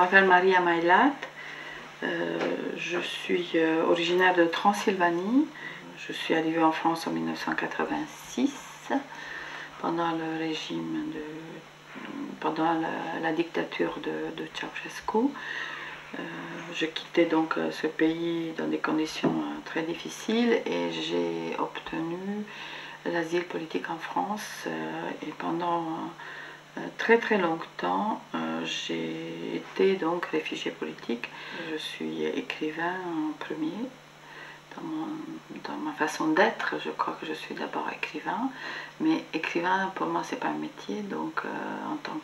m'appelle Maria Mailat, je suis originaire de Transylvanie. Je suis arrivée en France en 1986 pendant le régime pendant la dictature de Ceausescu. Je quittais donc ce pays dans des conditions très difficiles et j'ai obtenu l'asile politique en France et pendant très très longtemps j'ai été donc réfugiée politique. Je suis écrivain en premier. Dans ma façon d'être, je crois que je suis d'abord écrivain, mais écrivain pour moi c'est pas un métier, donc en tant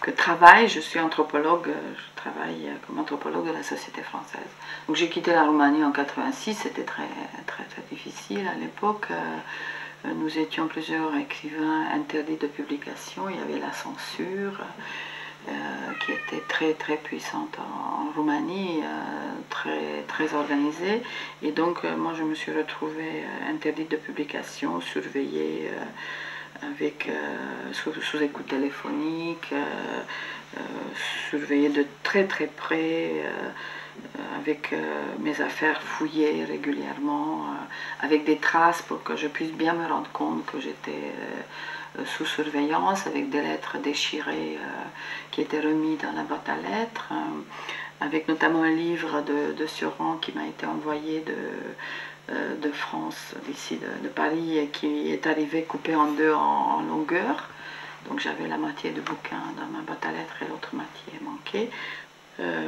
que travail, je suis anthropologue, je travaille comme anthropologue de la société française. Donc j'ai quitté la Roumanie en 86, c'était très difficile à l'époque. Nous étions plusieurs écrivains interdits de publication, il y avait la censure qui était très puissante en Roumanie, très organisée. Et donc moi je me suis retrouvée interdite de publication, surveillée sous écoute téléphonique, surveillée de très près, avec mes affaires fouillées régulièrement, avec des traces pour que je puisse bien me rendre compte que j'étais sous surveillance, avec des lettres déchirées qui étaient remises dans la boîte à lettres, avec notamment un livre de Sioran qui m'a été envoyé de France, d'ici de Paris, et qui est arrivé coupé en deux en longueur. Donc j'avais la moitié du bouquin dans ma boîte à lettres et l'autre moitié manquait.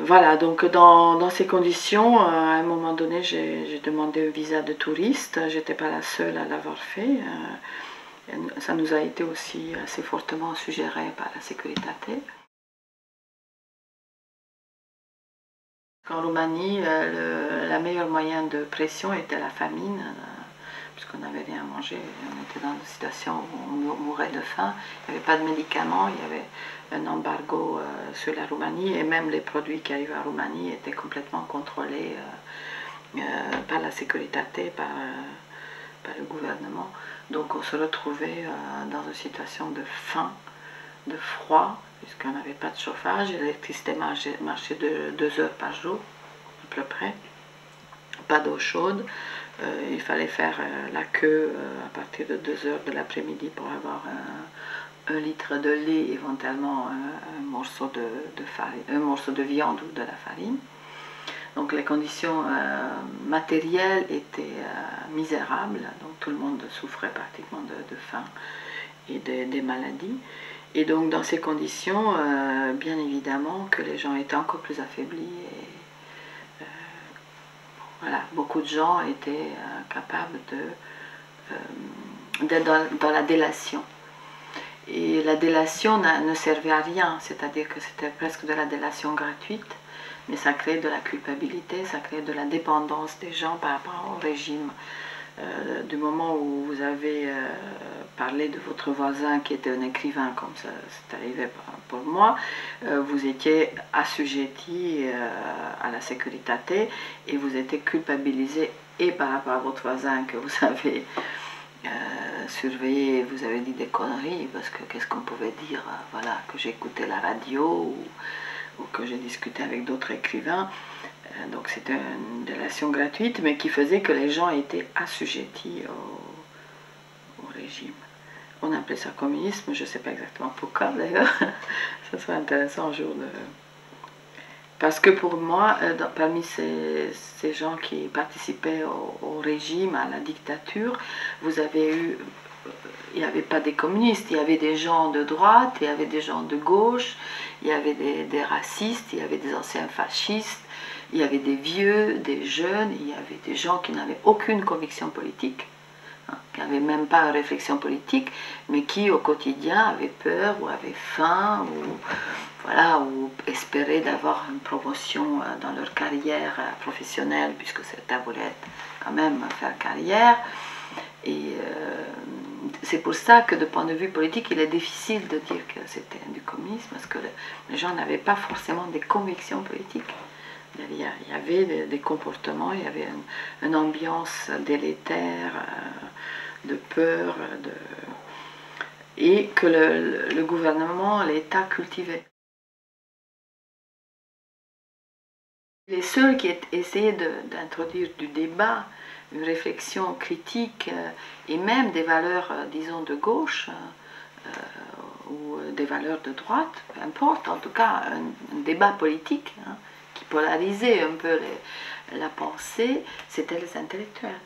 Voilà, donc dans ces conditions, à un moment donné, j'ai demandé un visa de touriste. J'étais pas la seule à l'avoir fait. Ça nous a été aussi assez fortement suggéré par la Securitate. En Roumanie, le meilleur moyen de pression était la famine, puisqu'on n'avait rien à manger. On était dans une situation où on mourait de faim. Il n'y avait pas de médicaments, il y avait un embargo sur la Roumanie, et même les produits qui arrivaient en Roumanie étaient complètement contrôlés par la Securitate, par le gouvernement. Donc on se retrouvait dans une situation de faim, de froid, puisqu'on n'avait pas de chauffage. L'électricité marchait 2 heures par jour, à peu près. Pas d'eau chaude. Il fallait faire la queue à partir de 2 heures de l'après-midi pour avoir 1 litre de lait, éventuellement un morceau de viande ou de la farine. Donc les conditions matérielles étaient misérables, donc tout le monde souffrait pratiquement de faim et des maladies. Et donc dans ces conditions, bien évidemment que les gens étaient encore plus affaiblis. Et, voilà, beaucoup de gens étaient capables d'être dans la délation. Et la délation ne servait à rien, c'est-à-dire que c'était presque de la délation gratuite, mais ça crée de la culpabilité, ça crée de la dépendance des gens par rapport au régime. Du moment où vous avez parlé de votre voisin qui était un écrivain, comme ça c'est arrivé pour moi, vous étiez assujetti à la Securitate et vous étiez culpabilisé et par rapport à votre voisin que vous avez surveillé, vous avez dit des conneries, parce que qu'est-ce qu'on pouvait dire, voilà, que j'écoutais la radio ou que j'ai discuté avec d'autres écrivains. Donc c'était une délation gratuite, mais qui faisait que les gens étaient assujettis au régime. On appelait ça communisme, je ne sais pas exactement pourquoi d'ailleurs. Ça serait intéressant un jour de... Parce que pour moi, parmi ces gens qui participaient au régime, à la dictature, vous avez eu... Il n'y avait pas des communistes, il y avait des gens de droite, il y avait des gens de gauche, il y avait des racistes, il y avait des anciens fascistes, il y avait des vieux, des jeunes, il y avait des gens qui n'avaient aucune conviction politique, hein, qui n'avaient même pas une réflexion politique, mais qui au quotidien avaient peur ou avaient faim ou espéraient d'avoir une promotion dans leur carrière professionnelle, puisque certains voulaient quand même faire carrière. Et c'est pour ça que de point de vue politique, il est difficile de dire que c'était du communisme, parce que les gens n'avaient pas forcément des convictions politiques. Il y avait des comportements, il y avait une ambiance délétère, de peur, et que le gouvernement, l'État cultivait. Les seuls qui essayaient d'introduire du débat, une réflexion critique et même des valeurs, disons, de gauche ou des valeurs de droite, peu importe, en tout cas un débat politique hein, qui polarisait un peu la pensée, c'était les intellectuels.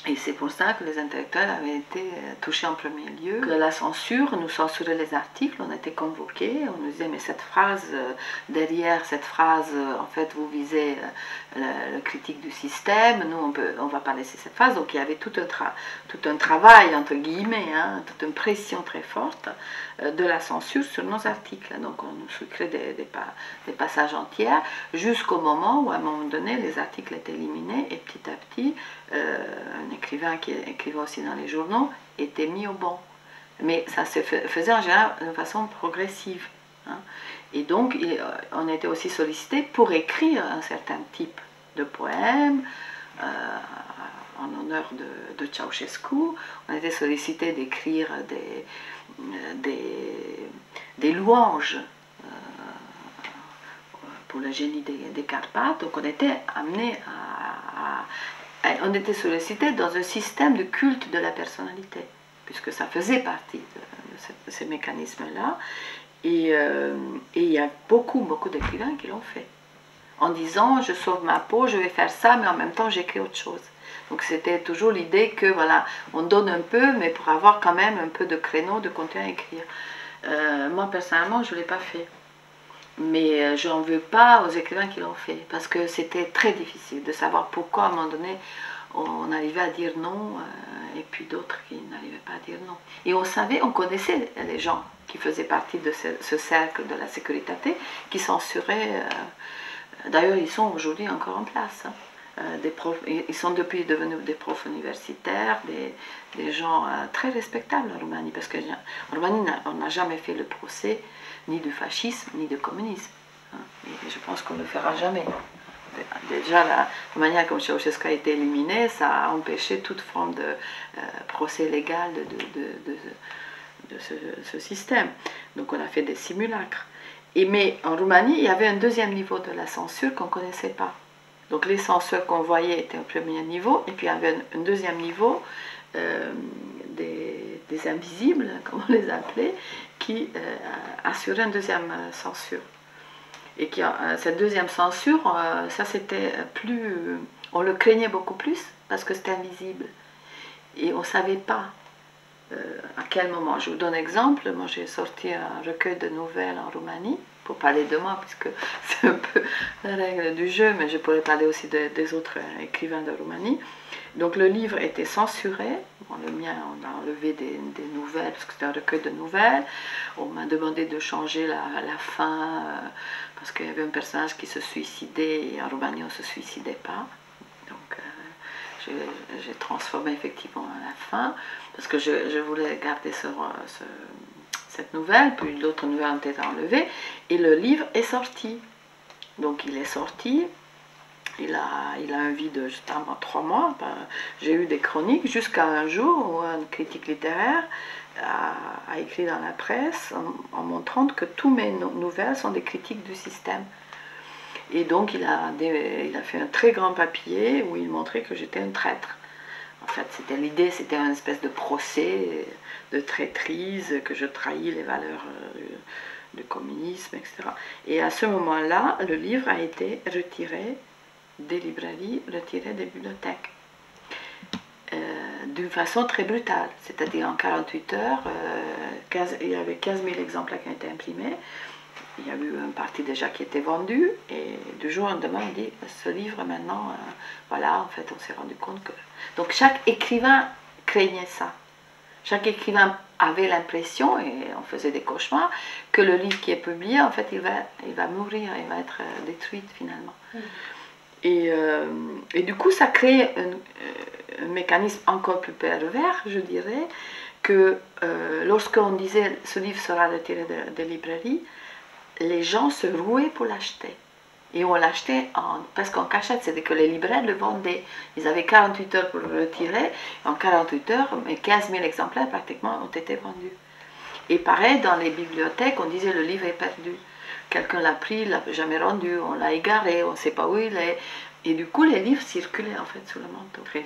Et c'est pour ça que les intellectuels avaient été touchés en premier lieu. Que la censure, nous censurait les articles, on était convoqués, on nous disait mais cette phrase, derrière cette phrase, en fait vous visez le critique du système, nous on va pas laisser cette phrase. Donc il y avait tout un travail, entre guillemets, hein, toute une pression très forte de la censure sur nos articles. Donc on nous sucrait des passages entiers jusqu'au moment où à un moment donné les articles étaient éliminés et petit à petit un écrivain qui écrivait aussi dans les journaux était mis au banc. Mais ça se faisait en général de façon progressive. Hein. Et donc, on était aussi sollicité pour écrire un certain type de poème en honneur de Ceausescu. On était sollicité d'écrire des louanges pour le génie des Carpates. Donc, on était amené on était sollicité dans un système de culte de la personnalité, puisque ça faisait partie de ces mécanismes-là. Et il y a beaucoup d'écrivains qui l'ont fait, en disant je sauve ma peau, je vais faire ça, mais en même temps j'écris autre chose. Donc c'était toujours l'idée que voilà, on donne un peu, mais pour avoir quand même un peu de créneau, de contenu à écrire. Moi personnellement, je ne l'ai pas fait. Mais je n'en veux pas aux écrivains qui l'ont fait, parce que c'était très difficile de savoir pourquoi à un moment donné on arrivait à dire non, et puis d'autres qui n'arrivaient pas à dire non. Et on savait, on connaissait les gens qui faisaient partie de ce cercle de la sécurité, qui censuraient, d'ailleurs ils sont aujourd'hui encore en place. Des profs, ils sont depuis devenus des profs universitaires, des gens très respectables en Roumanie, parce qu'en Roumanie on n'a jamais fait le procès ni du fascisme, ni du communisme. Hein. Et je pense qu'on ne le fera jamais. Déjà, la manière comme Ceausescu a été éliminé, ça a empêché toute forme de procès légal de ce système. Donc on a fait des simulacres. Mais en Roumanie, il y avait un deuxième niveau de la censure qu'on ne connaissait pas. Donc les censeurs qu'on voyait étaient au premier niveau, et puis il y avait un deuxième niveau des invisibles, comme on les appelait, qui assuraient une deuxième censure. Et cette deuxième censure, ça c'était plus... on le craignait beaucoup plus parce que c'était invisible. Et on ne savait pas à quel moment. Je vous donne un exemple. Moi j'ai sorti un recueil de nouvelles en Roumanie, pour parler de moi, puisque c'est un peu la règle du jeu, mais je pourrais parler aussi des autres écrivains de Roumanie. Donc le livre était censuré. Bon, le mien, on a enlevé des nouvelles, parce que c'était un recueil de nouvelles. On m'a demandé de changer la fin, parce qu'il y avait un personnage qui se suicidait, et en Roumanie on ne se suicidait pas. Donc j'ai transformé effectivement la fin, parce que je voulais garder cette nouvelle, puis l'autre nouvelle a été enlevée, et le livre est sorti. Donc il est sorti. Il a un vide de justement 3 mois. J'ai eu des chroniques jusqu'à un jour où un critique littéraire a écrit dans la presse en montrant que toutes mes nouvelles sont des critiques du système. Et donc il a fait un très grand papier où il montrait que j'étais un traître. En fait, c'était l'idée, c'était une espèce de procès de traîtrise, que je trahis les valeurs du communisme, etc. Et à ce moment-là, le livre a été retiré des librairies, retiré des bibliothèques. D'une façon très brutale, c'est-à-dire en 48 heures, il y avait 15 000 exemplaires qui ont été imprimés, il y a eu une partie déjà qui était vendue, et du jour au lendemain, on dit, ce livre maintenant, voilà, en fait, on s'est rendu compte que... Donc chaque écrivain craignait ça. Chaque écrivain avait l'impression, et on faisait des cauchemars, que le livre qui est publié, en fait, il va mourir, il va être détruit finalement. Et du coup, ça crée un mécanisme encore plus pervers, je dirais, que lorsqu'on disait ce livre sera retiré des librairies, les gens se rouaient pour l'acheter. Et on l'achetait presque en cachette, c'est-à-dire que les libraires le vendaient. Ils avaient 48 heures pour le retirer, en 48 heures, 15 000 exemplaires pratiquement ont été vendus. Et pareil, dans les bibliothèques, on disait le livre est perdu. quelqu'un l'a pris, l'a jamais rendu, on l'a égaré, on ne sait pas où il est. Et du coup, les livres circulaient en fait sous le manteau.